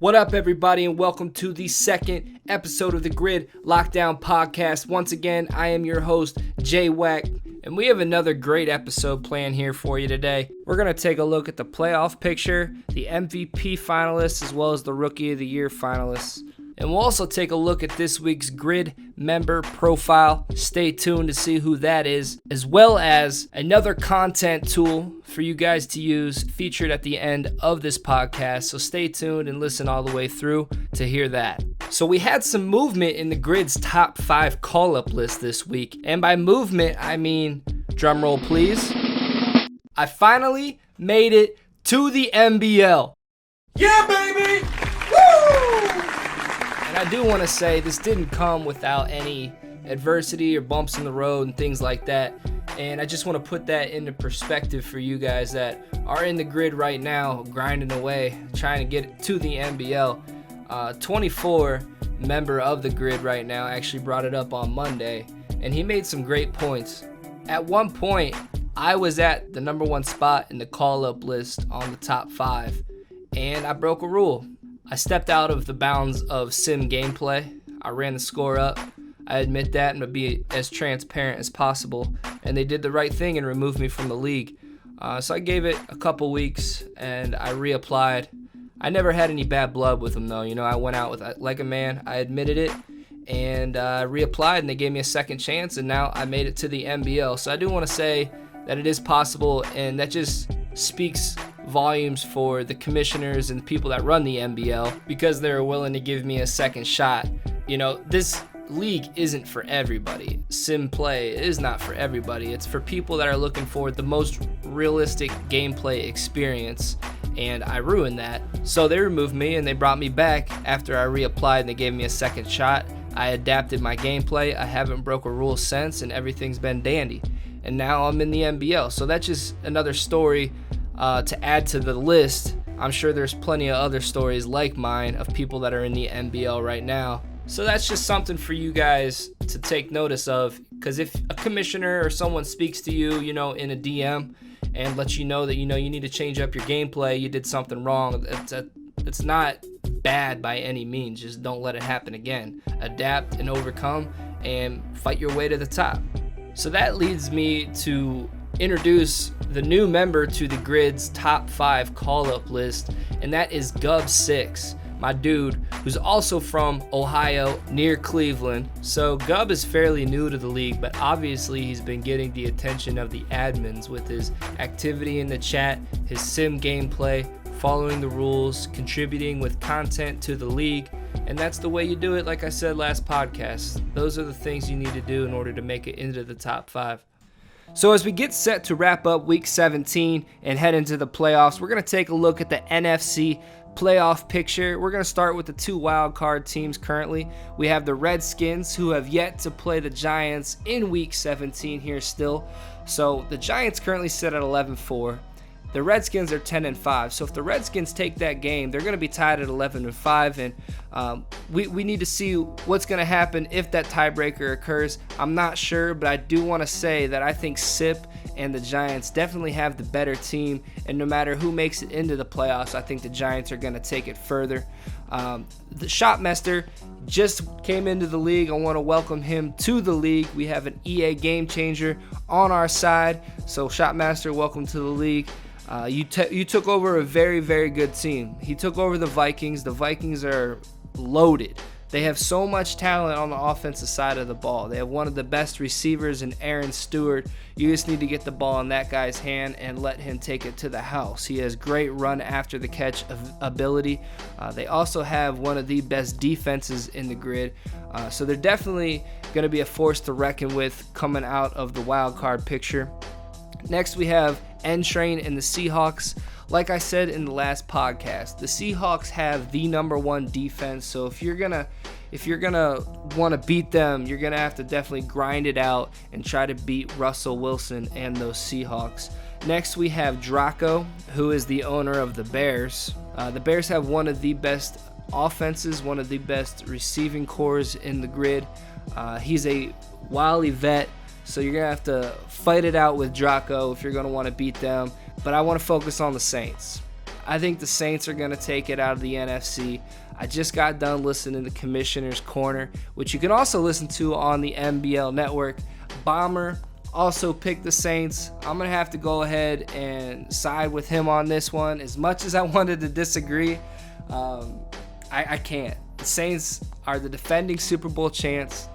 What up, everybody, and welcome to the second episode of the Grid Lockdown Podcast. Once again, I am your host, Jay Wack, and we have another great episode planned here for you today. We're going to take a look at the playoff picture, the MVP finalists, as well as the Rookie of the Year finalists. And we'll also take a look at this week's Grid member profile. Stay tuned to see who that is, as well as another content tool for you guys to use featured at the end of this podcast. So stay tuned and listen all the way through to hear that. So we had some movement in the Grid's top 5 call-up list this week. And by movement, I mean, drumroll please, I finally made it to the NBL. Yeah, baby! Woo! I do want to say this didn't come without any adversity or bumps in the road and things like that. And I just want to put that into perspective for you guys that are in the Grid right now, grinding away, trying to get to the NBL. 24 member of the Grid right now actually brought it up on Monday, and he made some great points. At one point, I was at the number 1 spot in the call-up list on the top 5, and I broke a rule. I stepped out of the bounds of sim gameplay. I ran the score up. I admit that and to be as transparent as possible. And they did the right thing and removed me from the league. So I gave it a couple weeks and I reapplied. I never had any bad blood with them though. You know, I went out with like a man. I admitted it and reapplied, and they gave me a second chance, and now I made it to the NBL. So I do want to say that it is possible, and that just speaks volumes for the commissioners and the people that run the NBL, because they're willing to give me a second shot. You know, this league isn't for everybody. Sim play is not for everybody. It's for people that are looking for the most realistic gameplay experience, and I ruined that. So they removed me and they brought me back after I reapplied, and they gave me a second shot. I adapted my gameplay. I haven't broke a rule since, and everything's been dandy. And now I'm in the NBL. So that's just another story to add to the list. I'm sure there's plenty of other stories like mine of people that are in the NBL right now. So that's just something for you guys to take notice of, because if a commissioner or someone speaks to you, you know, in a DM and lets you know that, you know, you need to change up your gameplay, you did something wrong, it's not bad by any means. Just don't let it happen again. Adapt and overcome and fight your way to the top. So that leads me to introduce the new member to the Grid's top 5 call-up list, and that is Gub6, my dude, who's also from Ohio, near Cleveland. So Gub is fairly new to the league, but obviously he's been getting the attention of the admins with his activity in the chat, his sim gameplay, following the rules, contributing with content to the league, and that's the way you do it. Like I said last podcast, those are the things you need to do in order to make it into the top 5. So as we get set to wrap up week 17 and head into the playoffs, we're going to take a look at the NFC playoff picture. We're going to start with the 2 wildcard teams currently. We have the Redskins, who have yet to play the Giants in week 17 here still. So the Giants currently sit at 11-4. The Redskins are 10-5, so if the Redskins take that game, they're going to be tied at 11-5, and we need to see what's going to happen if that tiebreaker occurs. I'm not sure, but I do want to say that I think SIP and the Giants definitely have the better team, and no matter who makes it into the playoffs, I think the Giants are going to take it further. The Shopmaster just came into the league. I want to welcome him to the league. We have an EA game changer on our side, so Shopmaster, welcome to the league. You took over a very, very good team. He took over the Vikings. The Vikings are loaded. They have so much talent on the offensive side of the ball. They have one of the best receivers in Aaron Stewart. You just need to get the ball in that guy's hand and let him take it to the house. He has great run after the catch ability. They also have one of the best defenses in the Grid. So they're definitely going to be a force to reckon with coming out of the wild card picture. Next, we have N-Train and the Seahawks. Like I said in the last podcast, the Seahawks have the number 1 defense. So if you're gonna want to beat them, you're gonna have to definitely grind it out and try to beat Russell Wilson and those Seahawks. Next, we have Draco, who is the owner of the Bears. The Bears have one of the best offenses, one of the best receiving cores in the Grid. He's a wily vet. So you're going to have to fight it out with Draco if you're going to want to beat them. But I want to focus on the Saints. I think the Saints are going to take it out of the NFC. I just got done listening to Commissioner's Corner, which you can also listen to on the MBL Network. Bomber also picked the Saints. I'm going to have to go ahead and side with him on this one. As much as I wanted to disagree, I can't. The Saints are the defending Super Bowl champs.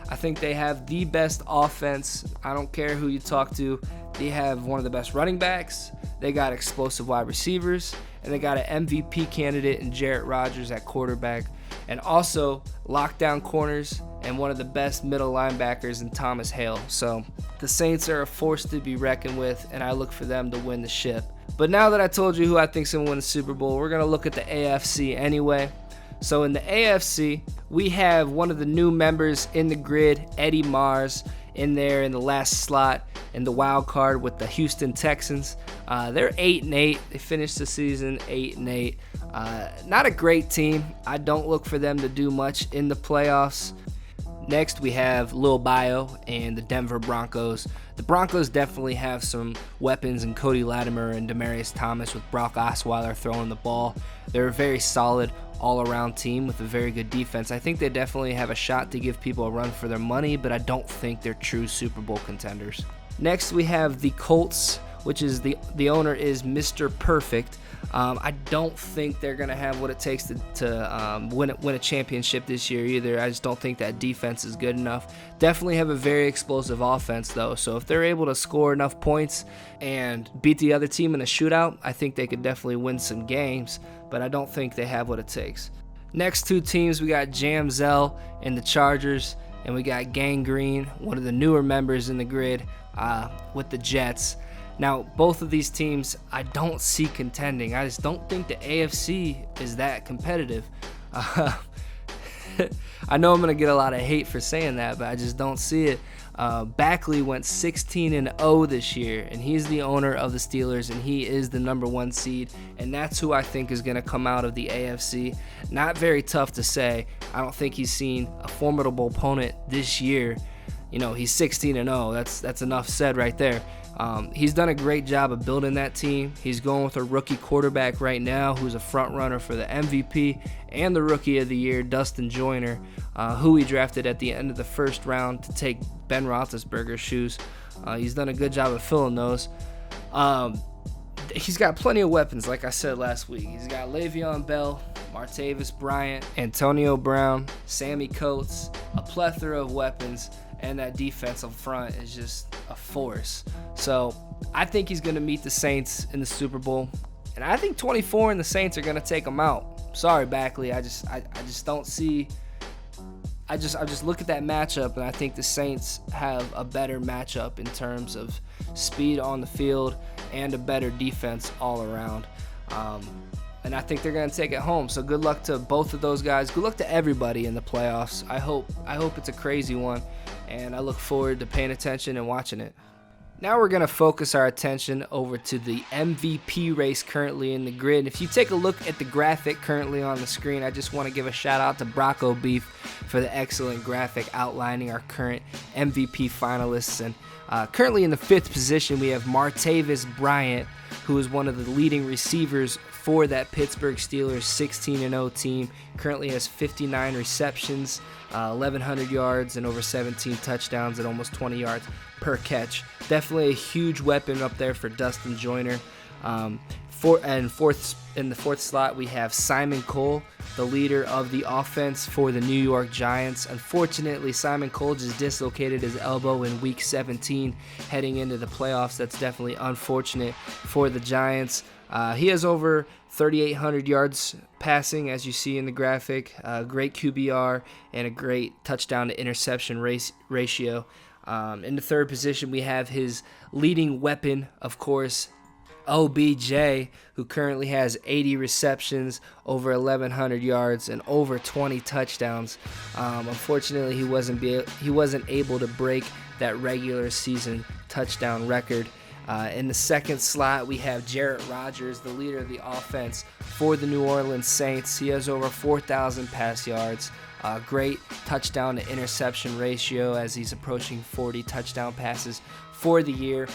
I think they have the best offense. I don't care who you talk to. They have one of the best running backs. They got explosive wide receivers. And they got an MVP candidate in Jarrett Rodgers at quarterback. And also lockdown corners and one of the best middle linebackers in Thomas Hale. So the Saints are a force to be reckoned with, and I look for them to win the ship. But now that I told you who I think's going to win the Super Bowl, we're going to look at the AFC anyway. So in the AFC, we have one of the new members in the grid, Eddie Mars, in there in the last slot in the wild card with the Houston Texans. They're 8-8. They finished the season 8-8. Not a great team. I don't look for them to do much in the playoffs. Next, we have Lil Bio and the Denver Broncos. The Broncos definitely have some weapons in Cody Latimer and Demaryius Thomas with Brock Osweiler throwing the ball. They're a very solid all-around team with a very good defense. I think they definitely have a shot to give people a run for their money, but I don't think they're true Super Bowl contenders. Next, we have the Colts, which is the owner is Mr. Perfect. I don't think they're going to have what it takes to win a championship this year either. I just don't think that defense is good enough. Definitely have a very explosive offense, though. So if they're able to score enough points and beat the other team in a shootout, I think they could definitely win some games, but I don't think they have what it takes. Next two teams, we got Jamzell and the Chargers, and we got Gangrene, one of the newer members in the grid, with the Jets. Now, both of these teams, I don't see contending. I just don't think the AFC is that competitive. I know I'm going to get a lot of hate for saying that, but I just don't see it. Backley went 16-0 this year, and he's the owner of the Steelers, and he is the number 1 seed, and that's who I think is going to come out of the AFC. Not very tough to say. I don't think he's seen a formidable opponent this year. You know, he's 16-0. That's enough said right there. He's done a great job of building that team. He's going with a rookie quarterback right now who's a front runner for the MVP and the Rookie of the Year, Dustin Joyner, who he drafted at the end of the first round to take Ben Roethlisberger's shoes. He's done a good job of filling those. He's got plenty of weapons, like I said last week. He's got Le'Veon Bell, Martavis Bryant, Antonio Brown, Sammy Coates, a plethora of weapons, and that defense up front is just a force. So I think he's going to meet the Saints in the Super Bowl, and I think 24 and the Saints are going to take him out. Sorry, Backley. I just don't see. I just look at that matchup, and I think the Saints have a better matchup in terms of speed on the field and a better defense all around. And I think they're going to take it home. So good luck to both of those guys. Good luck to everybody in the playoffs. I hope it's a crazy one, and I look forward to paying attention and watching it. Now we're going to focus our attention over to the MVP race currently in the grid. And if you take a look at the graphic currently on the screen, I just want to give a shout out to Brocco Beef for the excellent graphic outlining our current MVP finalists. And currently in the 5th position, we have Martavis Bryant, who is one of the leading receivers for that Pittsburgh Steelers 16-0 team. Currently has 59 receptions, 1,100 yards, and over 17 touchdowns at almost 20 yards per catch. Definitely a huge weapon up there for Dustin Joyner. In the 4th slot, we have Simon Cole, the leader of the offense for the New York Giants. Unfortunately, Simon Cole just dislocated his elbow in Week 17 heading into the playoffs. That's definitely unfortunate for the Giants. He has over 3,800 yards passing, as you see in the graphic. Great QBR and a great touchdown to interception ratio. In the 3rd position, we have his leading weapon, of course, OBJ, who currently has 80 receptions, over 1,100 yards, and over 20 touchdowns. Unfortunately, he wasn't able to break that regular season touchdown record. In the 2nd slot, we have Jarrett Rodgers, the leader of the offense for the New Orleans Saints. He has over 4,000 pass yards. Great touchdown to interception ratio as he's approaching 40 touchdown passes for the year.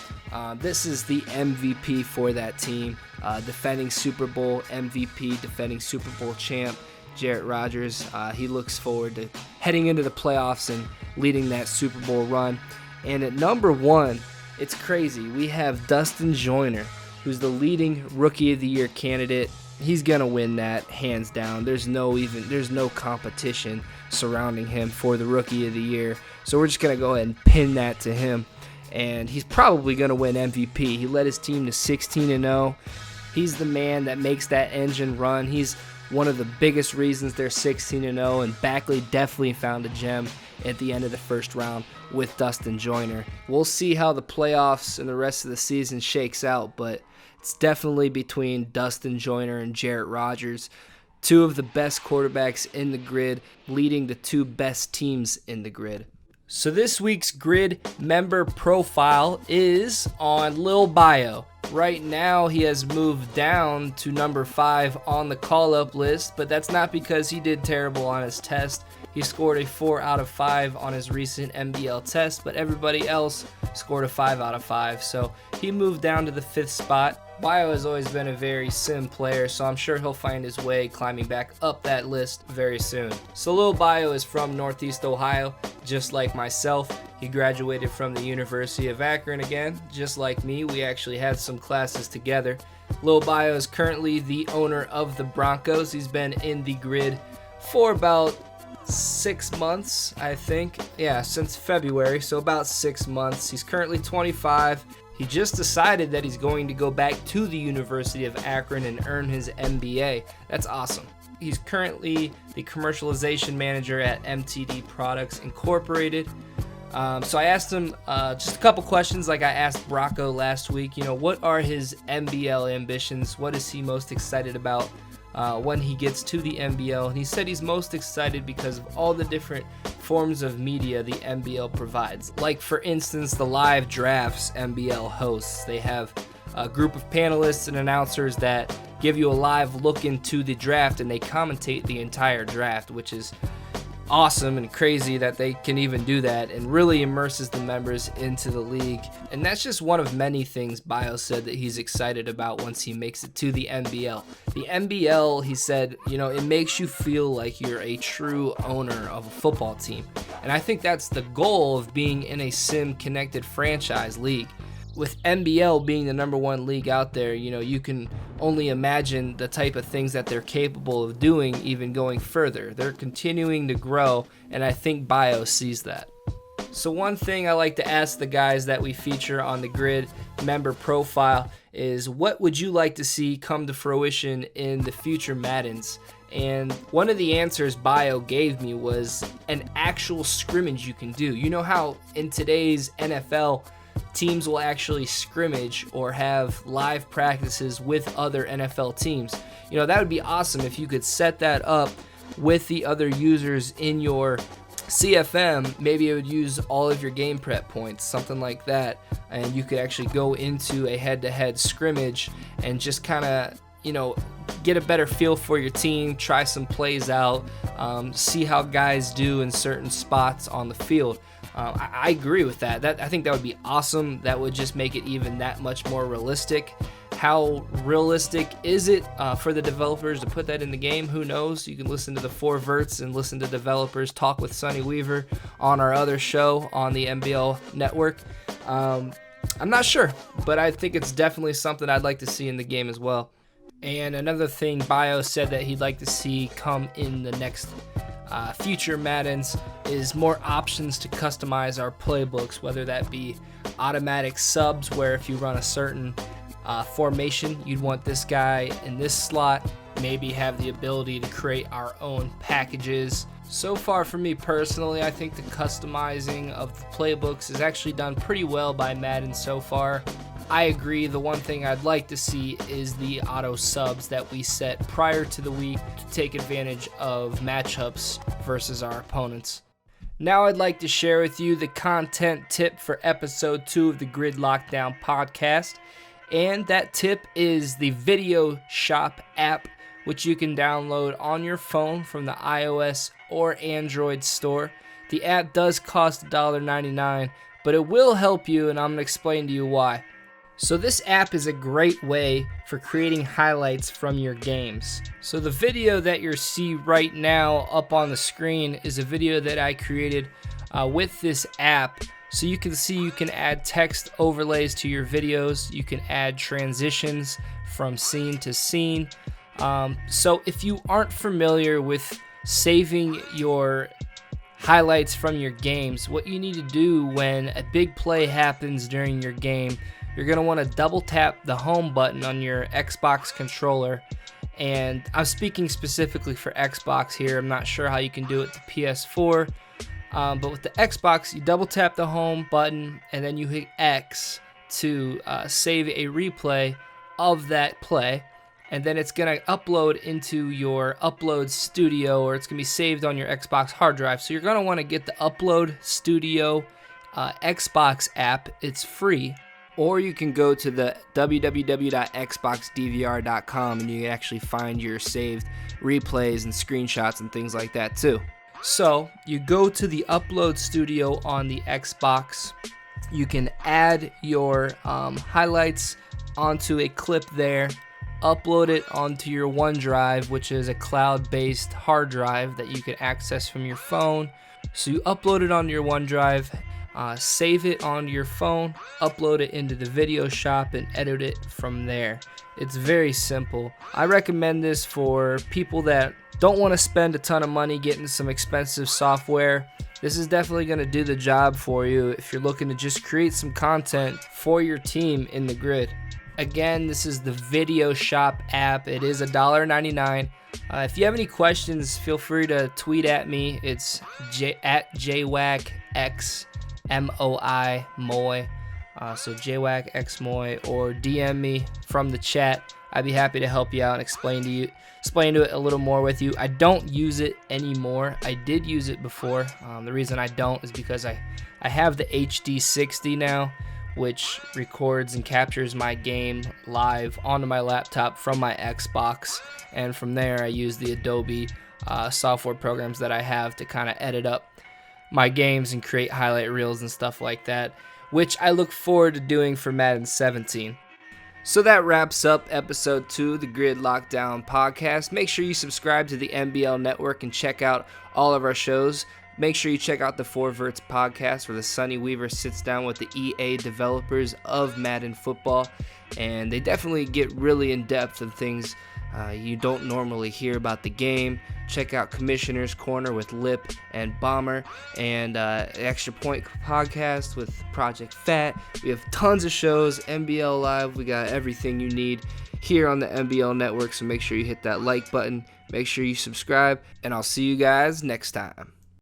This is the MVP for that team. defending Super Bowl MVP, defending Super Bowl champ, Jarrett Rodgers. He looks forward to heading into the playoffs and leading that Super Bowl run. And at number 1, it's crazy. We have Dustin Joyner, who's the leading Rookie of the Year candidate. He's gonna win that hands down. There's no competition surrounding him for the Rookie of the Year. So we're just gonna go ahead and pin that to him. And he's probably gonna win MVP. He led his team to 16-0. He's the man that makes that engine run. He's one of the biggest reasons they're 16-0, and Backley definitely found a gem at the end of the first round with Dustin Joyner. We'll see how the playoffs and the rest of the season shakes out, but it's definitely between Dustin Joyner and Jarrett Rodgers, two of the best quarterbacks in the grid, leading the two best teams in the grid. So this week's grid member profile is on Lil Bio. Right now, he has moved down to number 5 on the call-up list, but that's not because he did terrible on his test. He scored a 4 out of 5 on his recent MBL test, but everybody else scored a 5 out of 5, so he moved down to the 5th spot. Bio has always been a very sim player, so I'm sure he'll find his way climbing back up that list very soon. So Lil Bio is from Northeast Ohio, just like myself. He graduated from the University of Akron again, just like me. We actually had some classes together. Lil Bio is currently the owner of the Broncos. He's been in the grid for about 6 months, I think. Yeah, since February, so about 6 months. He's currently 25. He just decided that he's going to go back to the University of Akron and earn his MBA. That's awesome. He's currently the commercialization manager at MTD Products Incorporated. So I asked him just a couple questions like I asked Brocco last week. What are his MBL ambitions? What is he most excited about when he gets to the MBL? And he said he's most excited because of all the different forms of media the MBL provides. Like, for instance, the live drafts MBL hosts. They have a group of panelists and announcers that give you a live look into the draft, and they commentate the entire draft, which is awesome and crazy that they can even do that, and really immerses the members into the league. And that's just one of many things Bio said that he's excited about once he makes it to the NBL. The NBL, he said, it makes you feel like you're a true owner of a football team. And I think that's the goal of being in a sim-connected franchise league. With NBL being the number 1 league out there, you can only imagine the type of things that they're capable of doing, even going further. They're continuing to grow, and I think Bio sees that. So one thing I like to ask the guys that we feature on the grid member profile is, what would you like to see come to fruition in the future Maddens? And one of the answers Bio gave me was an actual scrimmage you can do. You know how in today's NFL, teams will actually scrimmage or have live practices with other NFL teams. That would be awesome if you could set that up with the other users in your CFM. Maybe it would use all of your game prep points, something like that, and you could actually go into a head-to-head scrimmage and just kind of, get a better feel for your team, try some plays out, see how guys do in certain spots on the field. I agree with that. I think that would be awesome. That would just make it even that much more realistic. How realistic is it for the developers to put that in the game? Who knows? You can listen to the 4 Verts and listen to developers talk with Sonny Weaver on our other show on the MBL network. I'm not sure, but I think it's definitely something I'd like to see in the game as well. And another thing Bio said that he'd like to see come in the next future Maddens is more options to customize our playbooks, whether that be automatic subs, where if you run a certain formation, you'd want this guy in this slot, maybe have the ability to create our own packages. So far for me personally, I think the customizing of the playbooks is actually done pretty well by Madden so far. I agree, the one thing I'd like to see is the auto subs that we set prior to the week to take advantage of matchups versus our opponents. Now I'd like to share with you the content tip for episode 2 of the Grid Lockdown podcast. And that tip is the Video Shop app, which you can download on your phone from the iOS or Android store. The app does cost $1.99, but it will help you, and I'm going to explain to you why. So this app is a great way for creating highlights from your games. So the video that you see right now up on the screen is a video that I created with this app. So you can see you can add text overlays to your videos. You can add transitions from scene to scene. So if you aren't familiar with saving your highlights from your games, what you need to do when a big play happens during your game, you're going to want to double tap the home button on your Xbox controller. And I'm speaking specifically for Xbox here. I'm not sure how you can do it to PS4. But with the Xbox, you double tap the home button and then you hit X to save a replay of that play. And then it's going to upload into your Upload Studio, or it's going to be saved on your Xbox hard drive. So you're going to want to get the Upload Studio Xbox app. It's free. Or you can go to the www.xboxdvr.com and you can actually find your saved replays and screenshots and things like that too. So you go to the Upload Studio on the Xbox. You can add your highlights onto a clip there, upload it onto your OneDrive, which is a cloud-based hard drive that you can access from your phone. So you upload it onto your OneDrive, save it onto your phone, upload it into the video shop, and edit it from there. It's very simple. I recommend this for people that don't want to spend a ton of money getting some expensive software. This is definitely going to do the job for you if you're looking to just create some content for your team in the grid. Again, this is the Video Shop app. It is $1.99. If you have any questions, feel free to tweet at me. It's at JWACXMOI. So JWACXMOI, or DM me from the chat. I'd be happy to help you out and explain to it a little more with you. I don't use it anymore. I did use it before. The reason I don't is because I have the HD60 now, which records and captures my game live onto my laptop from my Xbox. And from there, I use the Adobe software programs that I have to kind of edit up my games and create highlight reels and stuff like that, which I look forward to doing for Madden 17. So that wraps up episode 2 of the Grid Lockdown podcast. Make sure you subscribe to the NBL Network and check out all of our shows. Make sure you check out the Four Verts podcast, where the Sonny Weaver sits down with the EA developers of Madden football, and they definitely get really in depth of things you don't normally hear about the game. Check out Commissioner's Corner with Lip and Bomber, and Extra Point podcast with Project Fat. We have tons of shows, NBL Live. We got everything you need here on the NBL Network, so make sure you hit that like button. Make sure you subscribe, and I'll see you guys next time.